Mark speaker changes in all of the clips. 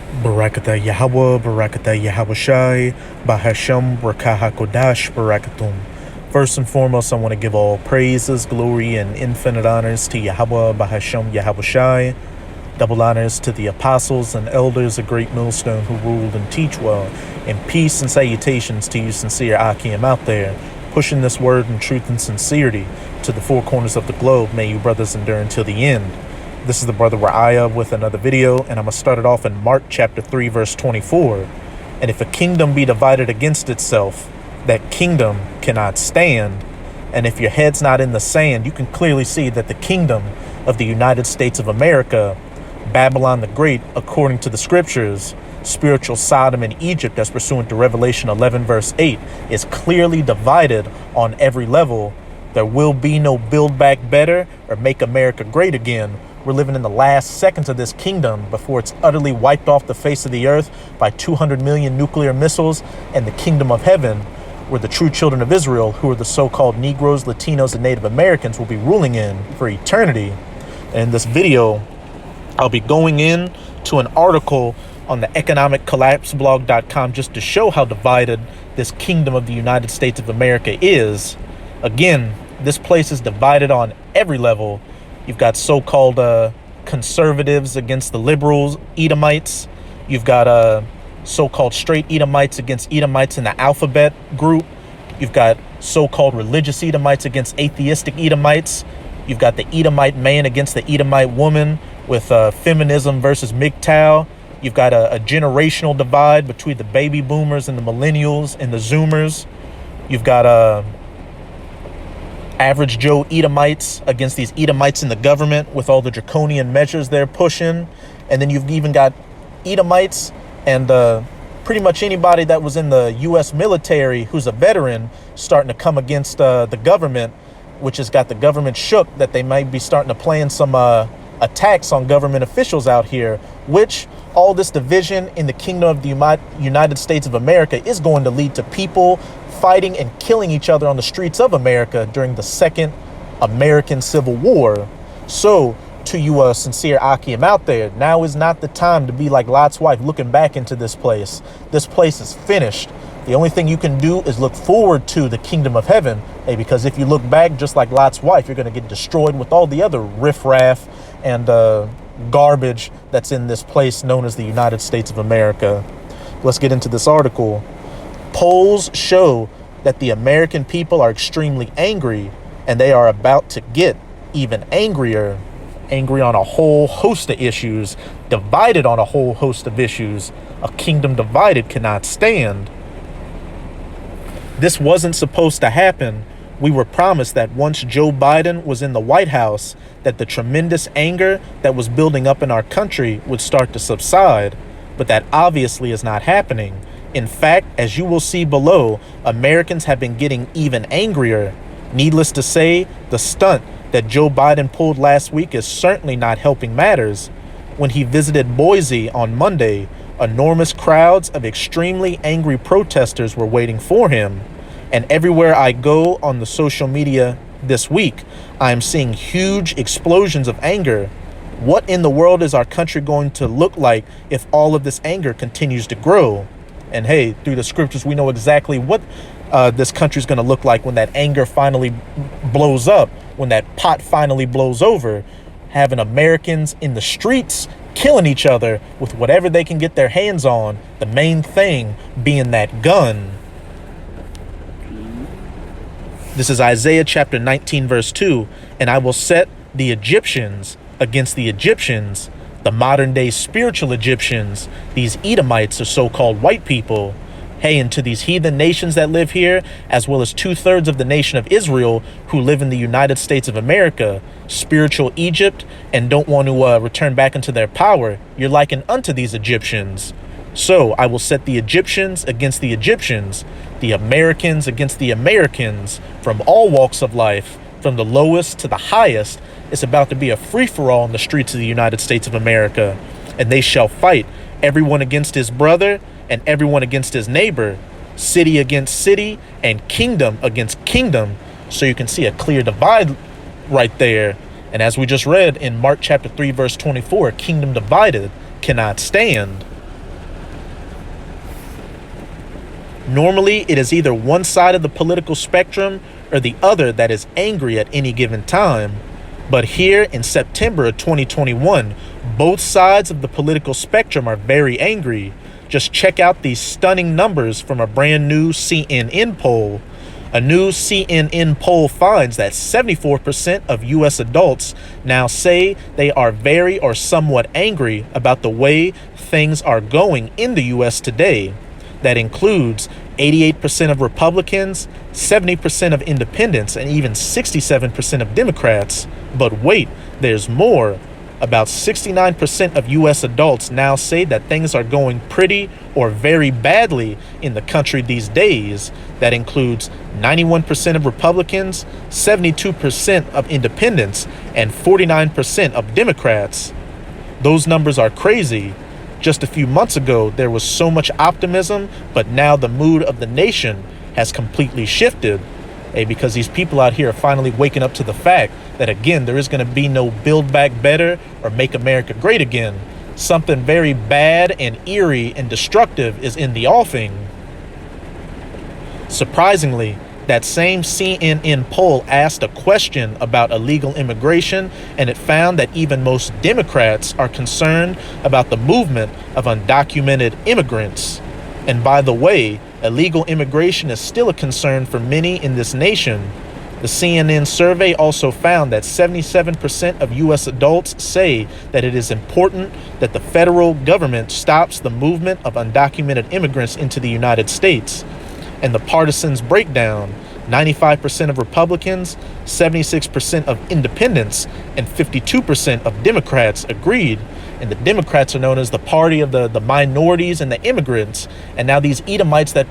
Speaker 1: Barakatah Yahweh, Barakatah Yahawashi, Bahasham, Rakahakodash, Barakatum. First and foremost, I want to give all praises, glory, and infinite honors to Yahweh, Bahasham, Yahawashi. Double honors to the apostles and elders of Great Millstone who ruled and teach well. And peace and salutations to you sincere Akim out there, pushing this word in truth and sincerity to the four corners of the globe. May you brothers endure until the end. This is the brother Ra'aya with another video, and I'm going to start it off in Mark chapter 3, verse 24. And if a kingdom be divided against itself, that kingdom cannot stand. And if your head's not in the sand, you can clearly see that the kingdom of the United States of America, Babylon the Great, according to the scriptures, spiritual Sodom and Egypt, as pursuant to Revelation 11, verse 8, is clearly divided on every level. There will be no build back better or make America great again. We're living in the last seconds of this kingdom before it's utterly wiped off the face of the earth by 200 million nuclear missiles, and the kingdom of heaven, where the true children of Israel, who are the so-called Negroes, Latinos, and Native Americans, will be ruling in for eternity. And in this video, I'll be going in to an article on the economiccollapseblog.com just to show how divided this kingdom of the United States of America is. Again, this place is divided on every level. You've got so-called conservatives against the liberals, Edomites. You've got so-called straight Edomites against Edomites in the alphabet group. You've got so-called religious Edomites against atheistic Edomites. You've got the Edomite man against the Edomite woman with feminism versus MGTOW. You've got a generational divide between the baby boomers and the millennials and the Zoomers. You've got average Joe Edomites against these Edomites in the government with all the draconian measures they're pushing. And then you've even got Edomites and pretty much anybody that was in the U.S. military who's a veteran starting to come against the government, which has got the government shook that they might be starting to plan some attacks on government officials out here, which all this division in the kingdom of the United States of America is going to lead to people fighting and killing each other on the streets of America during the Second American Civil War. So to you sincere Akim out there, now is not the time to be like Lot's wife looking back into this place. This place is finished. The only thing you can do is look forward to the kingdom of heaven. Hey, because if you look back just like Lot's wife, you're going to get destroyed with all the other riffraff and garbage that's in this place known as the United States of America. Let's get into this article. Polls show that the American people are extremely angry, and they are about to get even angrier. Angry on a whole host of issues, divided on a whole host of issues. A kingdom divided cannot stand. This wasn't supposed to happen. We were promised that once Joe Biden was in the White House, that the tremendous anger that was building up in our country would start to subside. But that obviously is not happening. In fact, as you will see below, Americans have been getting even angrier. Needless to say, the stunt that Joe Biden pulled last week is certainly not helping matters. When he visited Boise on Monday, enormous crowds of extremely angry protesters were waiting for him. And everywhere I go on the social media this week, I'm seeing huge explosions of anger. What in the world is our country going to look like if all of this anger continues to grow? And hey, through the scriptures, we know exactly what this country is going to look like when that anger finally blows up, when that pot finally blows over, having Americans in the streets killing each other with whatever they can get their hands on, the main thing being that gun. This is Isaiah chapter 19, verse 2. And I will set the Egyptians against the Egyptians, the modern day spiritual Egyptians, these Edomites, or so-called white people. Hey, and to these heathen nations that live here, as well as 2/3 of the nation of Israel who live in the United States of America, spiritual Egypt, and don't want to return back into their power, you're likened unto these Egyptians. So I will set the Egyptians against the Egyptians, the Americans against the Americans, from all walks of life, from the lowest to the highest. It's about to be a free-for-all in the streets of the United States of America. And they shall fight, everyone against his brother and everyone against his neighbor, city against city and kingdom against kingdom. So you can see a clear divide right there. And as we just read in Mark chapter 3, verse 24, a kingdom divided cannot stand. Normally, it is either one side of the political spectrum or the other that is angry at any given time. But here in September of 2021, both sides of the political spectrum are very angry. Just check out these stunning numbers from a brand new CNN poll. A new CNN poll finds that 74% of U.S. adults now say they are very or somewhat angry about the way things are going in the U.S. today. That includes 88% of Republicans, 70% of independents, and even 67% of Democrats. But wait, there's more. About 69% of U.S. adults now say that things are going pretty or very badly in the country these days. That includes 91% of Republicans, 72% of independents, and 49% of Democrats. Those numbers are crazy. Just a few months ago, there was so much optimism, but now the mood of the nation has completely shifted. Because these people out here are finally waking up to the fact that, again, there is going to be no Build Back Better or Make America Great Again. Something very bad and eerie and destructive is in the offing. Surprisingly, that same CNN poll asked a question about illegal immigration, and it found that even most Democrats are concerned about the movement of undocumented immigrants. And by the way, illegal immigration is still a concern for many in this nation. The CNN survey also found that 77% of U.S. adults say that it is important that the federal government stops the movement of undocumented immigrants into the United States. And the partisans breakdown: 95% of Republicans, 76% of independents, and 52% of Democrats agreed. And the Democrats are known as the party of the minorities and the immigrants. And now these Edomites that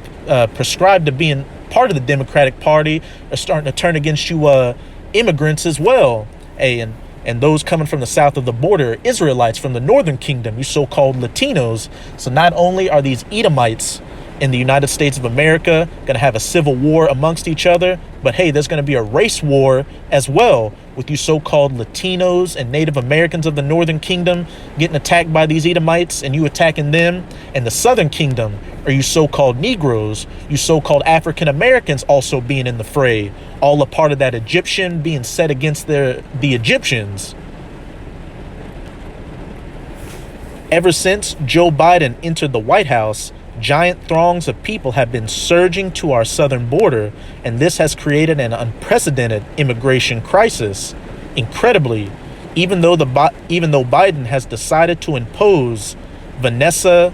Speaker 1: prescribe to being part of the Democratic Party are starting to turn against you immigrants as well. And those coming from the south of the border, Israelites from the northern kingdom, you so-called Latinos. So not only are these Edomites in the United States of America going to have a civil war amongst each other, but hey, there's going to be a race war as well, with you so-called Latinos and Native Americans of the Northern Kingdom getting attacked by these Edomites and you attacking them, and the Southern Kingdom, or you so-called Negroes, you so-called African Americans also being in the fray, all a part of that Egyptian being set against the Egyptians. Ever since Joe Biden entered the White House, giant throngs of people have been surging to our southern border, and this has created an unprecedented immigration crisis. Incredibly, even though Biden has decided to impose Vanessa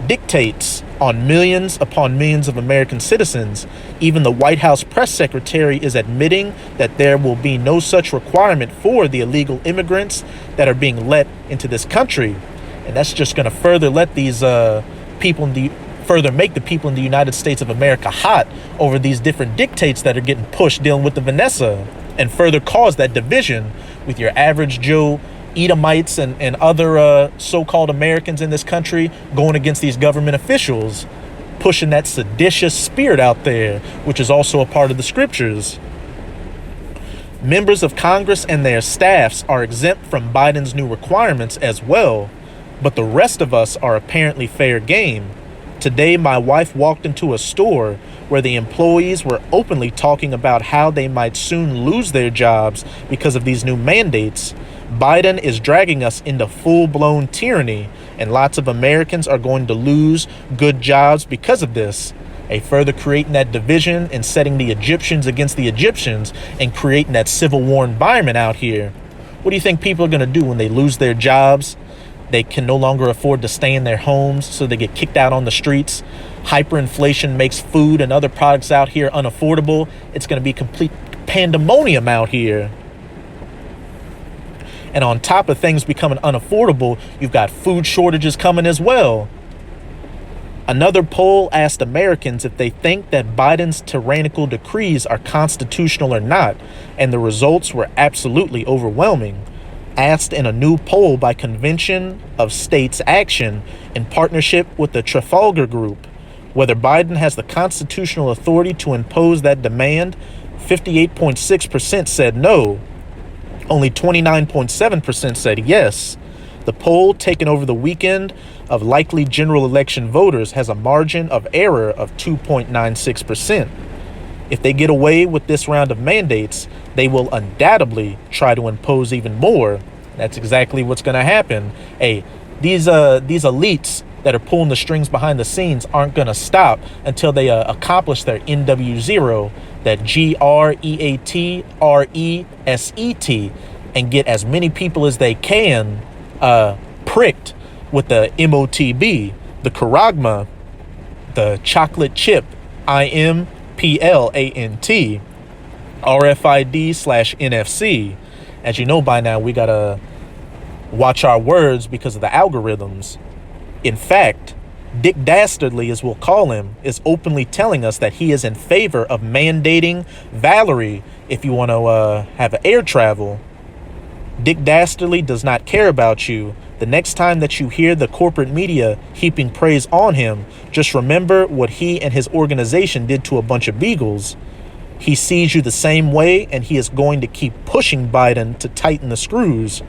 Speaker 1: dictates on millions upon millions of American citizens, even the White House press secretary is admitting that there will be no such requirement for the illegal immigrants that are being let into this country. And that's just going to further let these make the people in the United States of America hot over these different dictates that are getting pushed dealing with the Vanessa, and further cause that division with your average Joe Edomites and other so-called Americans in this country going against these government officials, pushing that seditious spirit out there, which is also a part of the scriptures. Members of Congress and their staffs are exempt from Biden's new requirements as well, but the rest of us are apparently fair game. Today, my wife walked into a store where the employees were openly talking about how they might soon lose their jobs because of these new mandates. Biden is dragging us into full-blown tyranny, and lots of Americans are going to lose good jobs because of this. Further creating that division and setting the Egyptians against the Egyptians and creating that civil war environment out here. What do you think people are going to do when they lose their jobs? They can no longer afford to stay in their homes, so they get kicked out on the streets. Hyperinflation makes food and other products out here unaffordable. It's going to be complete pandemonium out here. And on top of things becoming unaffordable, you've got food shortages coming as well. Another poll asked Americans if they think that Biden's tyrannical decrees are constitutional or not, and the results were absolutely overwhelming. Asked in a new poll by Convention of States Action in partnership with the Trafalgar Group, whether Biden has the constitutional authority to impose that demand, 58.6% said no. Only 29.7% said yes. The poll taken over the weekend of likely general election voters has a margin of error of 2.96%. If they get away with this round of mandates, they will undoubtedly try to impose even more. That's exactly what's going to happen. Hey, these elites that are pulling the strings behind the scenes aren't going to stop until they accomplish their NW0, that GREATRESET, and get as many people as they can pricked with the MOTB, the Charagma, the chocolate chip, IMPLANT, RFID/NFC. As you know by now, we got to watch our words because of the algorithms. In fact, Dick Dastardly, as we'll call him, is openly telling us that he is in favor of mandating Valerie if you want to have air travel. Dick Dastardly does not care about you. The next time that you hear the corporate media heaping praise on him, just remember what he and his organization did to a bunch of beagles. He sees you the same way, and he is going to keep pushing Biden to tighten the screws.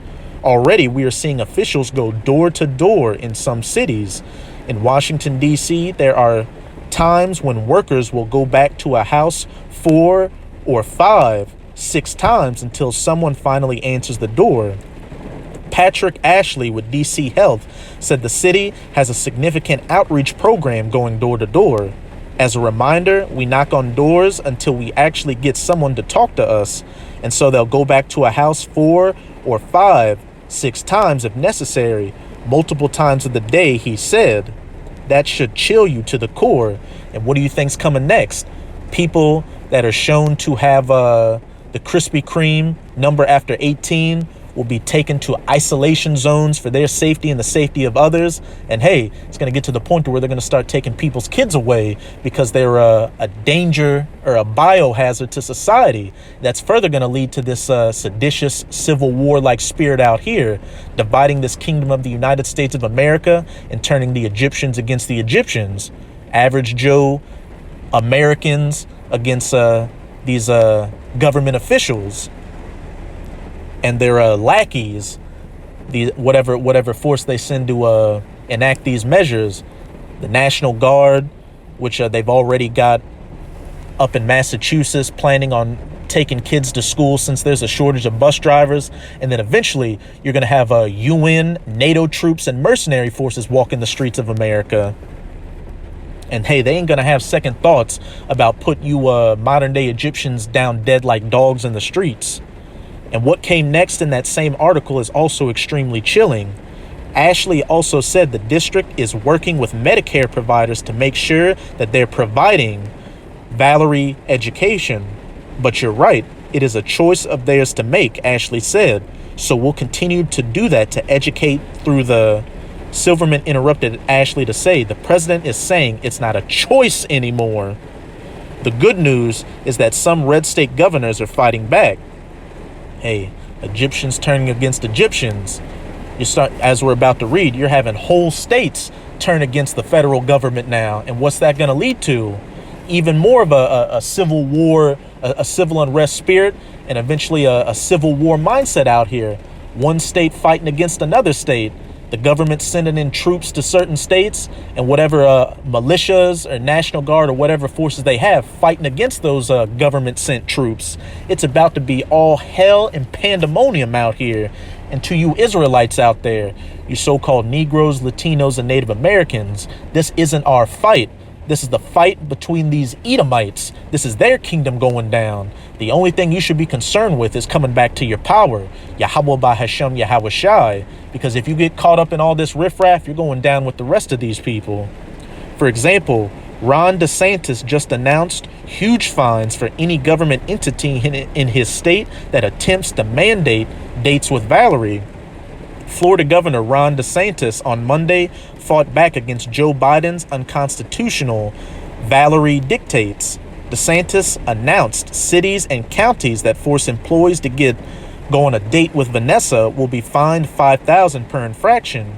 Speaker 1: Already, we are seeing officials go door to door in some cities. In Washington, D.C., there are times when workers will go back to a house 4 or 5, 6 times until someone finally answers the door. Patrick Ashley with DC Health said the city has a significant outreach program going door to door. As a reminder, we knock on doors until we actually get someone to talk to us, and so they'll go back to a house 4 or 5, 6 times if necessary, multiple times of the day, he said. That should chill you to the core. And what do you think's coming next? People that are shown to have the Krispy Kreme number after 18 will be taken to isolation zones for their safety and the safety of others. And hey, it's going to get to the point where they're going to start taking people's kids away because they're a danger or a biohazard to society. That's further going to lead to this seditious civil war-like spirit out here, dividing this kingdom of the United States of America and turning the Egyptians against the Egyptians. Average Joe Americans against these government officials and their lackeys, the whatever force they send to enact these measures. The National Guard, which they've already got up in Massachusetts, planning on taking kids to school since there's a shortage of bus drivers. And then eventually you're going to have UN, NATO troops, and mercenary forces walking the streets of America. And hey, they ain't going to have second thoughts about putting you modern day Egyptians down dead like dogs in the streets. And what came next in that same article is also extremely chilling. Ashley also said the district is working with Medicare providers to make sure that they're providing Valerie education. But you're right, it is a choice of theirs to make, Ashley said. So we'll continue to do that to educate through the... Silverman interrupted Ashley to say, the president is saying it's not a choice anymore. The good news is that some red state governors are fighting back. Hey, Egyptians turning against Egyptians. As we're about to read, you're having whole states turn against the federal government now. And what's that going to lead to? Even more of a civil war, a civil unrest spirit, and eventually a civil war mindset out here. One state fighting against another state. The government sending in troops to certain states, and whatever militias or National Guard or whatever forces they have fighting against those government-sent troops. It's about to be all hell and pandemonium out here. And to you Israelites out there, you so-called Negroes, Latinos, and Native Americans, this isn't our fight. This is the fight between these Edomites. This is their kingdom going down. The only thing you should be concerned with is coming back to your power. Yahweh Bahashem Yahweh Shai. Because if you get caught up in all this riffraff, you're going down with the rest of these people. For example, Ron DeSantis just announced huge fines for any government entity in his state that attempts to mandate dates with Valerie. Florida Governor Ron DeSantis on Monday fought back against Joe Biden's unconstitutional Valerie dictates. DeSantis announced cities and counties that force employees to go on a date with Vanessa will be fined $5,000 per infraction.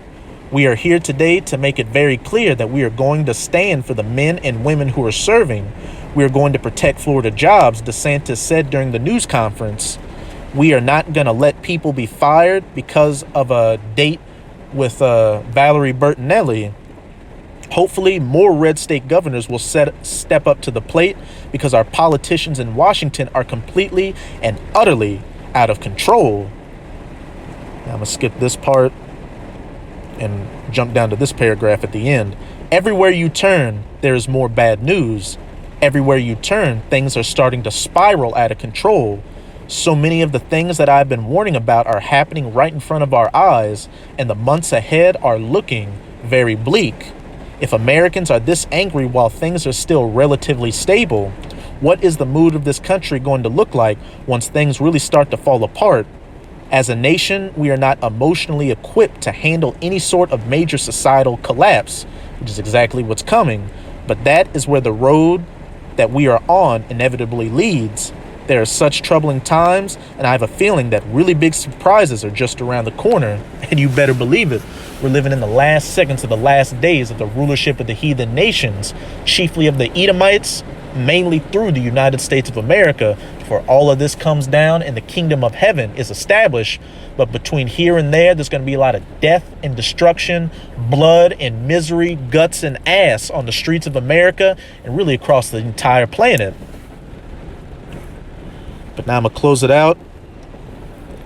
Speaker 1: We are here today to make it very clear that we are going to stand for the men and women who are serving. We are going to protect Florida jobs, DeSantis said during the news conference. We are not going to let people be fired because of a date with Valerie Bertinelli, hopefully more red state governors will step up to the plate, because our politicians in Washington are completely and utterly out of control. Now I'm going to skip this part and jump down to this paragraph at the end. Everywhere you turn, there is more bad news. Everywhere you turn, things are starting to spiral out of control. So many of the things that I've been warning about are happening right in front of our eyes, and the months ahead are looking very bleak. If Americans are this angry while things are still relatively stable, what is the mood of this country going to look like once things really start to fall apart? As a nation, we are not emotionally equipped to handle any sort of major societal collapse, which is exactly what's coming. But that is where the road that we are on inevitably leads. There are such troubling times, and I have a feeling that really big surprises are just around the corner. And you better believe it. We're living in the last seconds of the last days of the rulership of the heathen nations, chiefly of the Edomites, mainly through the United States of America, for all of this comes down and the kingdom of heaven is established. But between here and there's going to be a lot of death and destruction, blood and misery, guts and ass on the streets of America and really across the entire planet. But now I'm going to close it out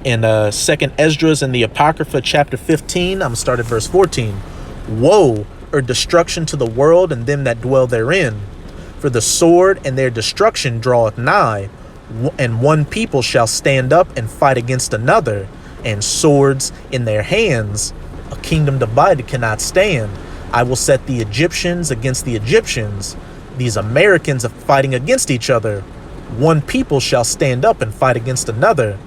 Speaker 1: in 2nd Esdras in the Apocrypha, chapter 15. I'm going to start at verse 14. Woe or destruction to the world and them that dwell therein. For the sword and their destruction draweth nigh, and one people shall stand up and fight against another, and swords in their hands. A kingdom divided cannot stand. I will set the Egyptians against the Egyptians. These Americans are fighting against each other. One people shall stand up and fight against another.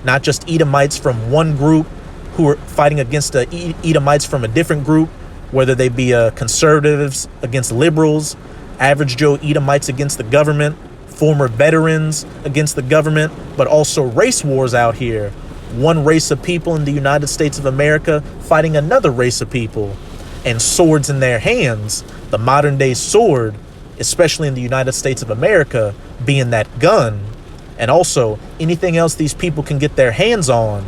Speaker 1: Not just Edomites from one group who are fighting against the Edomites from a different group, whether they be conservatives against liberals, average Joe Edomites against the government, former veterans against the government, but also race wars out here. One race of people in the United States of America fighting another race of people, and swords in their hands. The modern day sword, especially in the United States of America, being that gun. And also anything else these people can get their hands on.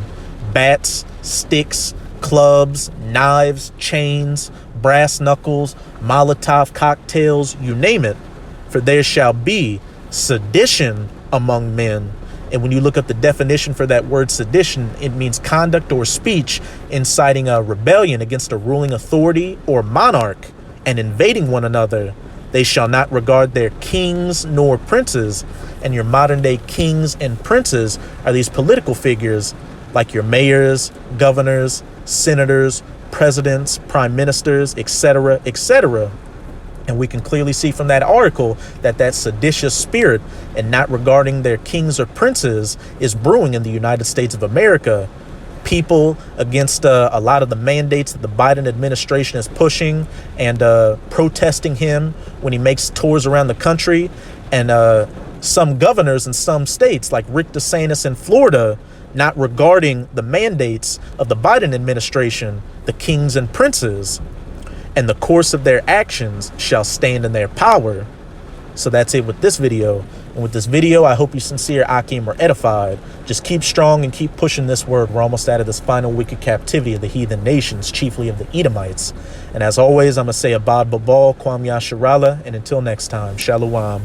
Speaker 1: Bats, sticks, clubs, knives, chains, brass knuckles, Molotov cocktails, you name it. For there shall be sedition among men. And when you look up the definition for that word sedition, it means conduct or speech inciting a rebellion against a ruling authority or monarch and invading one another. They shall not regard their kings nor princes. And your modern day kings and princes are these political figures like your mayors, governors, senators, presidents, prime ministers, etc., etc. And we can clearly see from that article that that seditious spirit and not regarding their kings or princes is brewing in the United States of America. People against a lot of the mandates that the Biden administration is pushing and protesting him when he makes tours around the country. And some governors in some states like Rick DeSantis in Florida not regarding the mandates of the Biden administration, the kings and princes, and the course of their actions shall stand in their power. So that's it with this video. And with this video, I hope you sincere Akim are edified. Just keep strong and keep pushing this word. We're almost out of this final wicked captivity of the heathen nations, chiefly of the Edomites. And as always, I'm going to say Abad Babal, Kwam Yasharala, and until next time, Shalom.